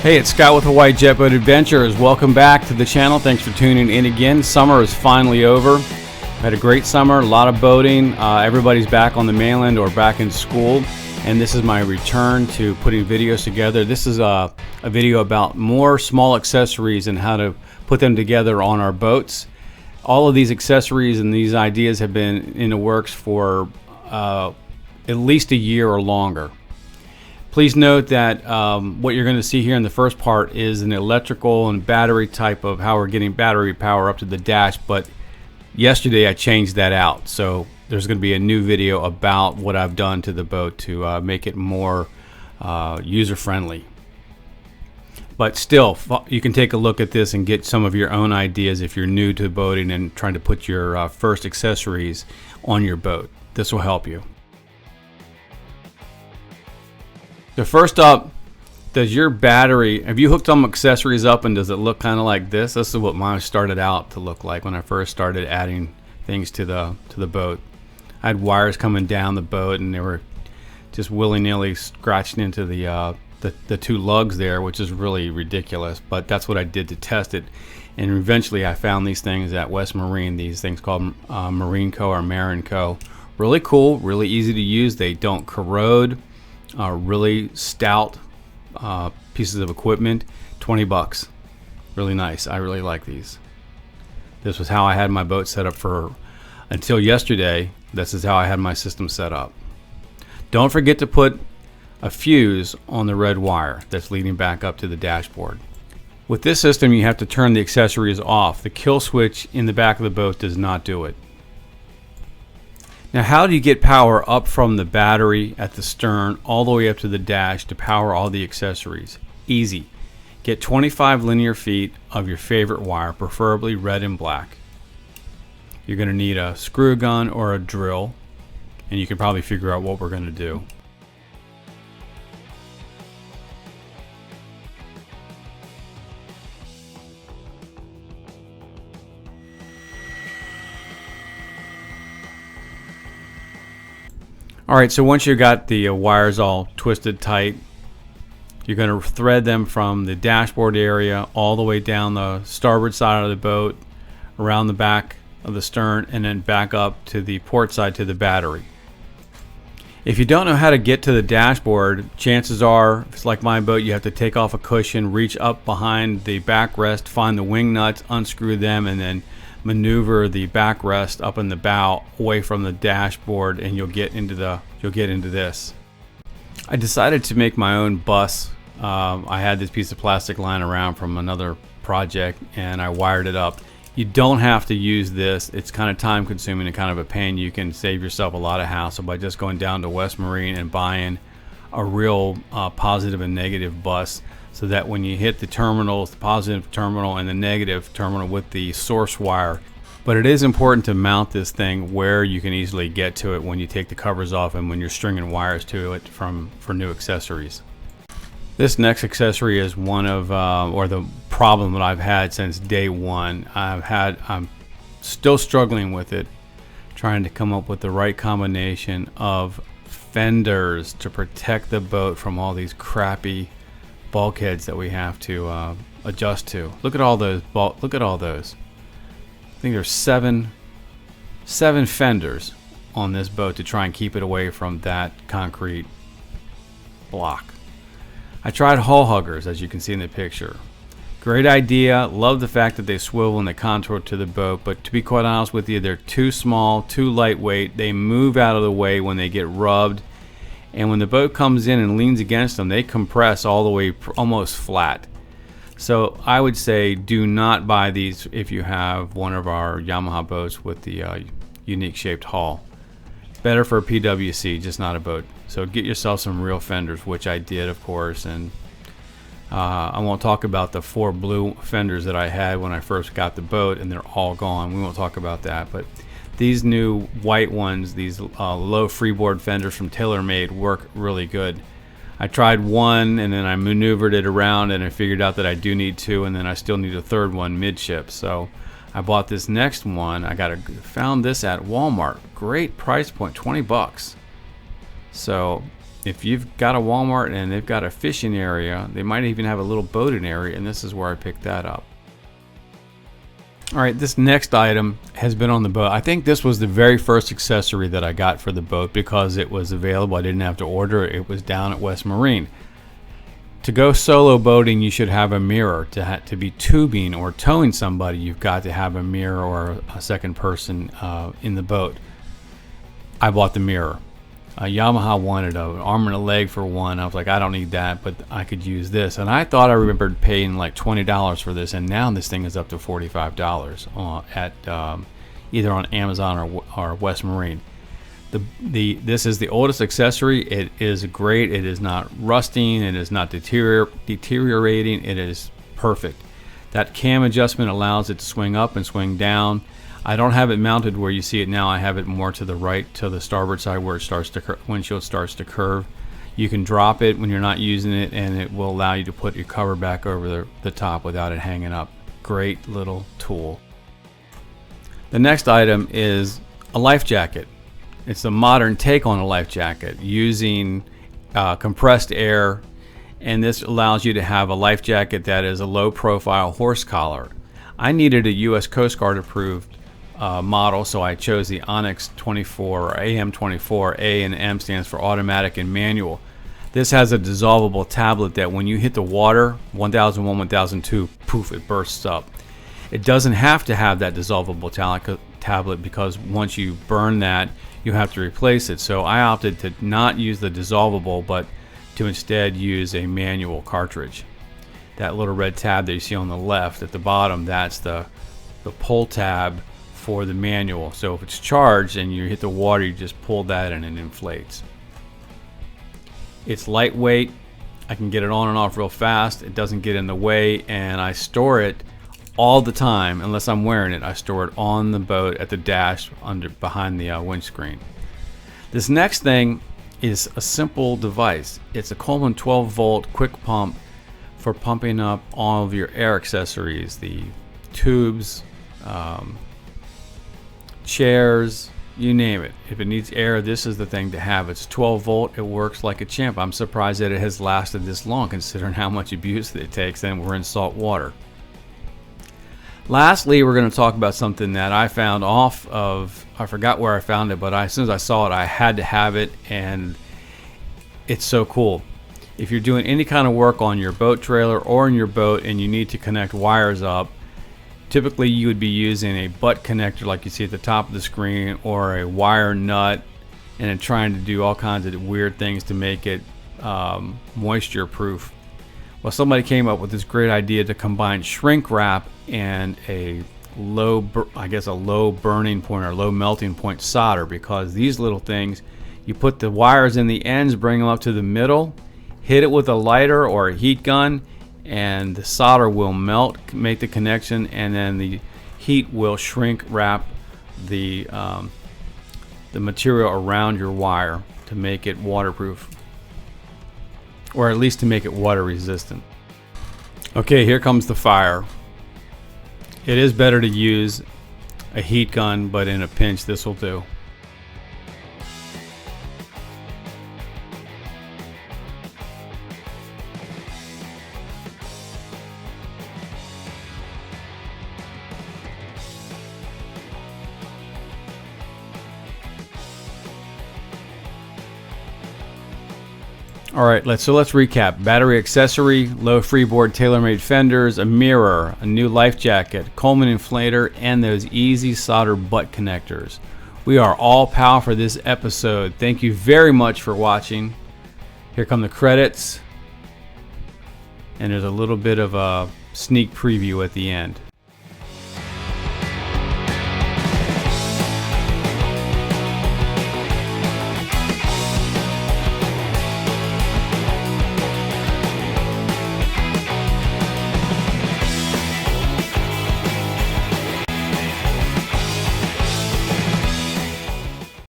Hey, it's Scott with Hawaii Jet Boat Adventures. Welcome back to the channel. Thanks for tuning in again. Summer is finally over. Had a great summer, a lot of boating. Everybody's back on the mainland or back in school. And this is my return to putting videos together. This is a video about more small accessories and how to put them together on our boats. All of these accessories and these ideas have been in the works for at least a year or longer. Please note that what you're going to see here in the first part is an electrical and battery type of how we're getting battery power up to the dash, but yesterday I changed that out. So there's going to be a new video about what I've done to the boat to make it more user-friendly. But still, you can take a look at this and get some of your own ideas if you're new to boating and trying to put your first accessories on your boat. This will help you. So first up, does your battery, have you hooked some accessories up and does it look kind of like this? This is what mine started out to look like when I first started adding things to the boat. I had wires coming down the boat and they were just willy-nilly scratching into the two lugs there, which is really ridiculous, but that's what I did to test it. And eventually I found these things at West Marine, these things called Marine Co. or Marin Co. Really cool, really easy to use. They don't corrode. Really stout pieces of equipment. 20 bucks. Really nice. I really like these. This was how I had my boat set up for until yesterday. This is how I had my system set up. Don't forget to put a fuse on the red wire that's leading back up to the dashboard. With this system you have to turn the accessories off. The kill switch in the back of the boat does not do it. Now, how do you get power up from the battery at the stern all the way up to the dash to power all the accessories? Easy. Get 25 linear feet of your favorite wire, preferably red and black. You're going to need a screw gun or a drill, and you can probably figure out what we're going to do. Alright, so once you got the wires all twisted tight, you're going to thread them from the dashboard area all the way down the starboard side of the boat, around the back of the stern, and then back up to the port side to the battery. If you don't know how to get to the dashboard, chances are, if it's like my boat, you have to take off a cushion, reach up behind the backrest, find the wing nuts, unscrew them, and then maneuver the backrest up in the bow away from the dashboard, and you'll get into this. I decided to make my own bus. I had this piece of plastic lying around from another project and I wired it up. You don't have to use this. It's kind of time consuming and kind of a pain. You can save yourself a lot of hassle by just going down to West Marine and buying a real positive and negative bus, so that when you hit the terminals, the positive terminal and the negative terminal with the source wire. But it is important to mount this thing where you can easily get to it when you take the covers off and when you're stringing wires to it for new accessories. This next accessory is one of, or the problem that I've had since day one. I'm still struggling with it, trying to come up with the right combination of fenders to protect the boat from all these crappy bulkheads that we have to adjust to. Look at all those. Look at all those. I think there's seven fenders on this boat to try and keep it away from that concrete block. I tried hull huggers, as you can see in the picture. Great idea. Love the fact that they swivel and they contour to the boat, but to be quite honest with you, they're too small, too lightweight. They move out of the way when they get rubbed, and when the boat comes in and leans against them, they compress all the way almost flat. So I would say do not buy these if you have one of our Yamaha boats with the unique shaped hull. Better for a PWC, just not a boat. So get yourself some real fenders, which I did, of course, and I won't talk about the 4 blue fenders that I had when I first got the boat, and they're all gone. We won't talk about that, but these new white ones, these low freeboard fenders from TaylorMade, work really good. I tried one and then I maneuvered it around and I figured out that I do need two, and then I still need a third one midship. So I bought this next one. Found this at Walmart. Great price point, 20 bucks. So if you've got a Walmart and they've got a fishing area, they might even have a little boating area, and this is where I picked that up. All right, this next item has been on the boat. I think this was the very first accessory that I got for the boat because it was available. I didn't have to order it. It was down at West Marine. To go solo boating, you should have a mirror. To be tubing or towing somebody, you've got to have a mirror or a second person in the boat. I bought the mirror. Yamaha wanted an arm and a leg for one. I was like, I don't need that, but I could use this. And I thought I remembered paying like $20 for this, and now this thing is up to $45 at either on Amazon or West Marine. This is the oldest accessory. It is great. It is not rusting. It is not deteriorating. It is perfect. That cam adjustment allows it to swing up and swing down. I don't have it mounted where you see it now. I have it more to the right, to the starboard side, where it starts to windshield starts to curve. You can drop it when you're not using it, and it will allow you to put your cover back over the top without it hanging up. Great little tool. The next item is a life jacket. It's a modern take on a life jacket using compressed air, and this allows you to have a life jacket that is a low profile horse collar. I needed a US Coast Guard approved model, so I chose the Onyx 24 or AM24. A and M stands for automatic and manual. This has a dissolvable tablet that when you hit the water, 1001, 1002, poof, it bursts up. It doesn't have to have that dissolvable tablet because once you burn that, you have to replace it. So I opted to not use the dissolvable, but to instead use a manual cartridge. That little red tab that you see on the left at the bottom, that's the pull tab for the manual. So if it's charged and you hit the water, you just pull that and it inflates. It's lightweight. I can get it on and off real fast. It doesn't get in the way, and I store it all the time. Unless I'm wearing it, I store it on the boat at the dash behind the windscreen. This next thing is a simple device. It's a Coleman 12 volt quick pump for pumping up all of your air accessories, the tubes, chairs, you name it. If it needs air, this is the thing to have. It's 12 volt. It works like a champ. I'm surprised that it has lasted this long considering how much abuse that it takes, and we're in salt water. Lastly, we're going to talk about something that I found I forgot where I found it, but as soon as I saw it, I had to have it, and it's so cool. If you're doing any kind of work on your boat trailer or in your boat and you need to connect wires up, typically you would be using a butt connector like you see at the top of the screen, or a wire nut, and then trying to do all kinds of weird things to make it moisture proof. Well, somebody came up with this great idea to combine shrink wrap and a low burning point or low melting point solder, because these little things, you put the wires in the ends, bring them up to the middle, hit it with a lighter or a heat gun, and the solder will melt, make the connection, and then the heat will shrink wrap the material around your wire to make it waterproof, or at least to make it water resistant. Okay, here comes the fire. It is better to use a heat gun, but in a pinch this will do. All right, let's recap. Battery accessory, low freeboard TaylorMade fenders, a mirror, a new life jacket, Coleman inflator, and those easy solder butt connectors. We are all pow for this episode. Thank you very much for watching. Here come the credits, and there's a little bit of a sneak preview at the end.